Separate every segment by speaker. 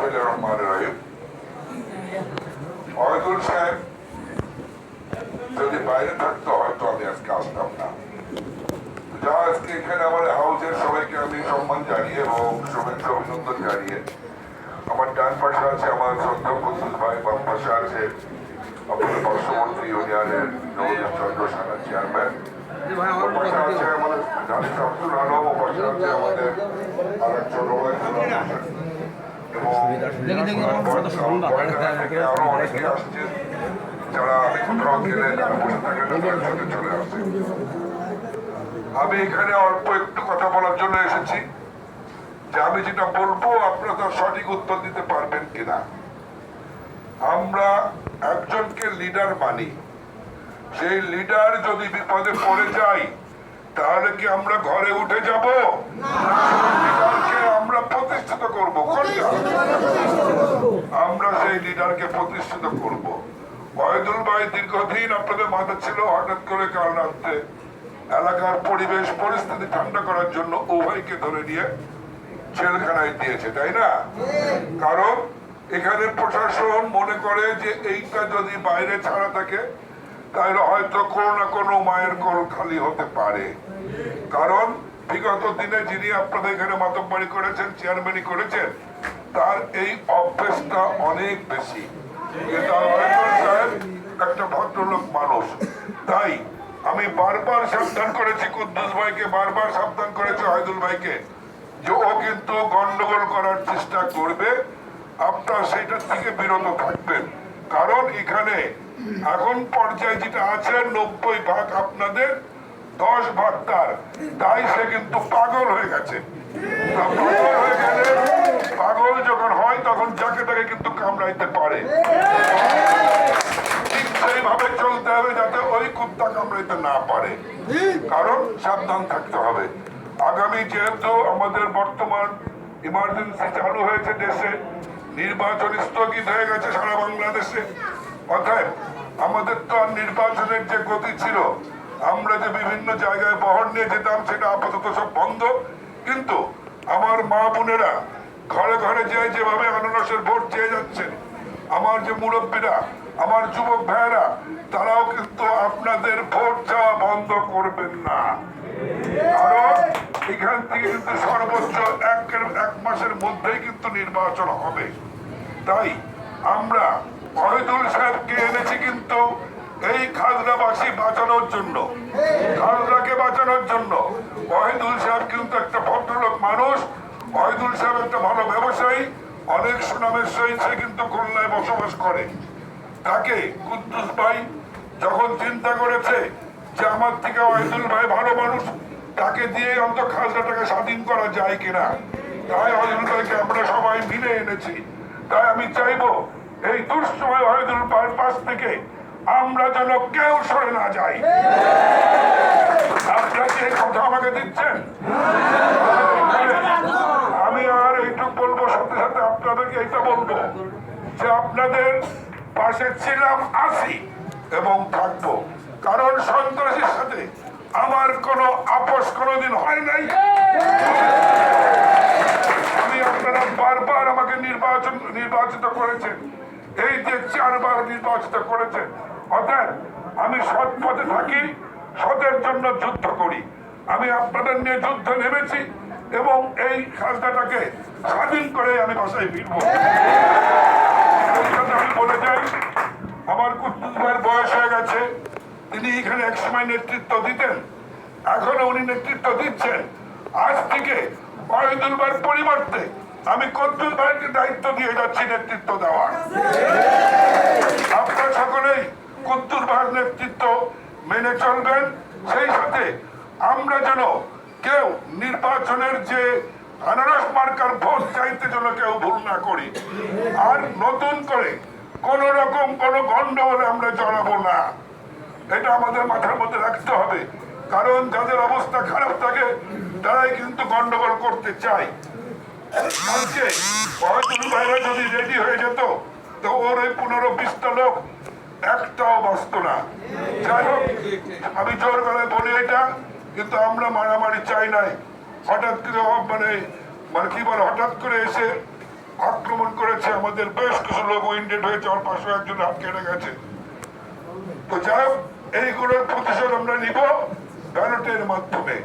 Speaker 1: বিসমিল্লাহির রহমানির রহিম। ওয়াহিদুল সাহেব যদি বাইরে থাকতো হয়তো আমি আজকে আসতাম না। যা আজকে এখানে আমার হাউসের সবাইকে আমি সম্মান জানিয়ে এবং শুভেচ্ছা অভিনন্দন জানিয়ে, আমার ডান পাশে আছে আমার শ্রদ্ধা কুদ্দুস ভাই, বাম পাশে আছে আপনাদের পার্শ্ববর্তী ইউনিয়নের নবদ্বীপ চন্দ্র সানা চেয়ারম্যান, পাশে আছে আমাদের জানি শামসুল আলম, ও পাশে আছে আমাদের আরেকজন রোবায়তুল হোসেন এবং আরো অনেকে আসছেন যারা আমি কোথাও গেলে তারা বসে থাকেন তাদের সাথে চলে আসছে। আমি এখানে অল্প একটু কথা বলার জন্য এসেছি যে আমি যেটা বলবো আপনারা তার সঠিক উত্তর দিতে পারবেন কিনা। আমরা একজনকে লিডার মানি, সেই লিডার যদি বিপদে পড়ে যায় তাহলে কি আমরা ঘরে উঠে যাব? লিডারকে আমরা প্রতিষ্ঠিত করবো, আমরা সেই লিডারকে প্রতিষ্ঠিত করব। ওয়াহিদুল ভাই দীর্ঘদিন আপনাদের মাথা ছিল, হঠাৎ করে কাল রাত্রে এলাকার পরিবেশ পরিস্থিতি ঠান্ডা করার জন্য উভয়কে ধরে নিয়ে জেলখানায় দিয়েছে, তাই না? কারণ এখানে প্রশাসন মনে করে যে এইটা যদি বাইরে ছাড়া থাকে তাহলে হয়তো কোনো না কোনো মায়ের কোল খালি হতে পারে। কারণ বিগত দিনে যিনি আপনাদের এখানে মাতব্বরি করেছেন, চেয়ারম্যানই করেছেন, তার এই অভ্যেসটা অনেক বেশি। কিন্তু একটা ভদ্রলোক মানুষ, তাই আমি বারবার সাবধান করেছি কুদ্দুস ভাইকে, বারবার সাবধান করেছি ওয়াহিদুল ভাইকে যে ও কিন্তু গন্ডগোল করার চেষ্টা করবে, আপনারা সেটা থেকে বিরত থাকবেন। কারণ এখানে এখন পর্যায়ে যেটা আছে 90 ভাগ আপনাদের, 10 ভাগ তার, তাই সে কিন্তু পাগল হয়ে গেছে। পাগল হয়ে গেলে, পাগল যখন হয় তখন যাকে তাকে কিন্তু কামড়াইতে পারে। ঠিক সেইভাবে চলতে হবে যাতে ওই কুত্তা কামড়াইতে না পারে, কারণ সাবধান থাকতে হবে। আগামী যেহেতু আমাদের বর্তমান ইমার্জেন্সি চালু হয়েছে দেশে, নির্বাচন স্থগিত হয়ে গেছে সারা বাংলাদেশে, অতএব আমাদের তো আর নির্বাচনের যে গতি ছিল, আমরা যে বিভিন্ন জায়গায় বহর নিয়ে যেতাম সেটা আপাতত সব বন্ধ। কিন্তু আমার মা বোনেরা ঘরে ঘরে যায় যেভাবে আনারসের ভোট চেয়ে যাচ্ছেন, আমার যে মুরব্বীরা, আমার যুবক ভাইয়েরা, তারাও কিন্তু আপনাদের ভোট চাওয়া বন্ধ করবেন না। কারণ এখান থেকে কিন্তু সর্বোচ্চ এক মাসের মধ্যেই কিন্তু নির্বাচন হবে। তাই আমরা ওয়াহিদুল সাহেবকে এনেছি কিন্তু এই খাজনাবাসী বাঁচানোর জন্য, খাজনাকে বাঁচানোর জন্য। ওয়াহিদুল সাহেব কিন্তু একটা ভদ্রলোক মানুষ, ওয়াহিদুল সাহেব একটা ভালো ব্যবসায়ী, অনেক সুনামের সহিত সে কিন্তু খুলনায় বসবাস করে। তাকে কুদ্দুস ভাই যখন চিন্তা করেছে যে আমার থেকে ওয়াহিদুল ভাই ভালো মানুষ, তাকে দিয়ে অন্তত খাজনাটাকে স্বাধীন করা যায় কিনা, তাই ওয়াহিদুল ভাইকে আমরা সবাই মিলে এনেছি। তাই আমি চাইবো এই দুঃসময় ওয়াহিদুল ভাইয়ের পাশ থেকে আমরা যেন কেউ সরে না যাই। আপনারা কি কথা আমাকে দিচ্ছেন? আমি আর এইটুকু বলবো, সাথে সাথে আপনাদেরকে এইটা বলবো যে আপনাদের পাশে ছিলাম, আছি এবং থাকবো। কারণ সন্ত্রাসীর সাথে আমার কোনো আপোষ কোনোদিন হয় নাই। আমি আপনারা বারবার আমাকে নির্বাচিত করেছেন, এই যে 4 বার নির্বাচিত করেছেন। অতএব আমি সৎ পথে থাকি, সতের জন্য যুদ্ধ করি। আমি আপনাদের নিয়ে যুদ্ধ নেমেছি এবং এই খাজনাটাকে স্বাধীন করে আমি বাসায় ফিরবো। আমি বলে যাই, আমার কুদ্দুস ভাইয়ের বয়স হয়ে গেছে, তিনি এখানে একসময় নেতৃত্ব দিতেন, এখনো উনি নেতৃত্ব দিচ্ছেন। আজ থেকে ওয়াহিদুল ভাইয়ের পরিবর্তে আমি কুদ্দুস ভাইকে দায়িত্ব দিয়ে যাচ্ছি নেতৃত্ব দেওয়ার। আপনারা সকলেই কুদ্দুস ভাইয়ের নেতৃত্ব মেনে চলবেন। সেই সাথে আমরা যেন কেউ নির্বাচনের যে আনারস মার্কার ভোট চাইতে যেন কেউ ভুল না করি, আর নতুন করে কোন রকম কোন গন্ডগোলে আমরা জড়াবো না, এটা আমাদের মাথার মধ্যে রাখতে হবে। কারণ যাদের অবস্থা খারাপ থাকে তারাই কিন্তু গন্ডগোল করতে চায়। আজকে ওয়াহিদুল ভাইরা যদি রেডি হয়ে যেত তো ওর ওই 15-20টা লোক একটাও বাঁচত না। যাই হোক, আমি জোর গলায় বলি এটা, কিন্তু আমরা মারামারি চাই নাই। হঠাৎ করে মানে কি বলে, হঠাৎ করে এসে আক্রমণ করেছে, আমাদের বেশ কিছু লোক উইন্ডেড হয়েছে, আমার পাশে একজন হাত কেটে গেছে। তো যাই হোক, এইগুলোর প্রতিশোধ আমরা নিব ব্যালটের মাধ্যমে।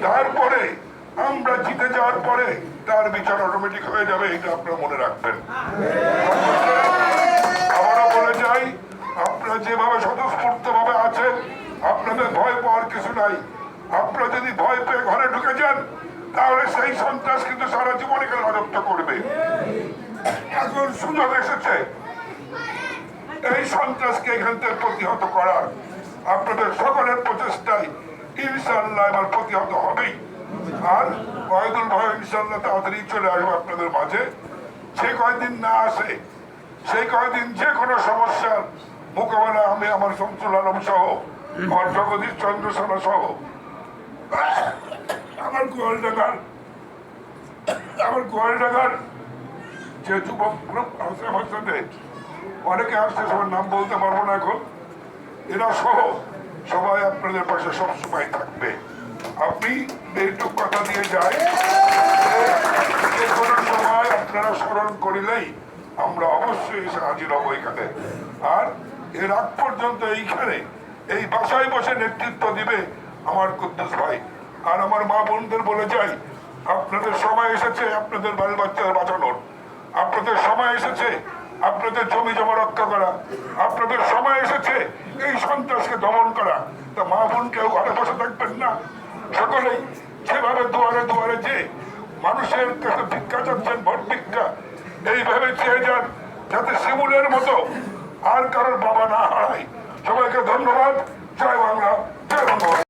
Speaker 1: তারপরে আমরা জিতে যাওয়ার পরে তার বিচার অটোমেটিক হয়ে যাবে, এটা আপনারা মনে রাখবেন। আবারও বলে যাই, আপনারা যেভাবে স্বতঃস্ফূর্ত ভাবে আছেন, আপনাদের ভয় পাওয়ার কিছু নাই। আপনারা যদি ভয় পেয়ে ঘরে ঢুকে যান, তাহলে সেই সন্ত্রাস কিন্তু সারা জীবন এখানে রাজত্ব করবে। এখন সুযোগ এসেছে এই সন্ত্রাসকে এখান থেকে প্রতিহত করার। আপনাদের সকলের প্রচেষ্টায় ইনশাল্লাহ এবার প্রতিহত হবেই। আর ওয়াহিদুল ভাই ইনশাল্লাহ তাড়াতাড়ি চলে আসবে আপনাদের মাঝে। যে কয়দিন না আসে, সেই কয়দিন যে কোনো সমস্যার মোকাবেলা আমি আমার শামসুল আলম সহ, আমার জগদীশ চন্দ্র সোনা সহ, আমার গোয়ালডাঙ্গার যে যুবক গ্রুপ আছে আমার সাথে, অনেকে আসছে, সবার নাম বলতে পারবো না এখন, এরা সহ সবাই আপনাদের পাশে সবসময় থাকবে। আপনি এইটুক কথা দিয়ে যাই, যে কোনো সময় আপনারা স্মরণ করিলেই আমরা অবশ্যই এসে হাজির হবো এখানে। আর এর আগ পর্যন্ত এইখানে এই বাসায় বসে নেতৃত্ব দিবে আমার কুদ্দুস ভাই। আর আমার মা বোনদের বলে যাই, আপনাদের সময় এসেছে আপনাদের বাল বাচ্চাদের বাঁচানোর, আপনাদের সময় এসেছে আপনাদের জমি জমা রক্ষা করা, আপনাদের সময় এসেছে এই সন্ত্রাসকে দমন করা। তা মা বোন কেউ ঘরে বসে থাকবেন না, সকলেই যেভাবে দুয়ারে দুয়ারে যে মানুষের কাছে ভিক্ষা চাচ্ছেন, ভোট ভিক্ষা, এইভাবে চেয়ে যান যাতে শিমুলের মতো আর কারোর বাবা না হারায়। সবাইকে ধন্যবাদ। জয় বাংলা, জয় বঙ্গবন্ধু।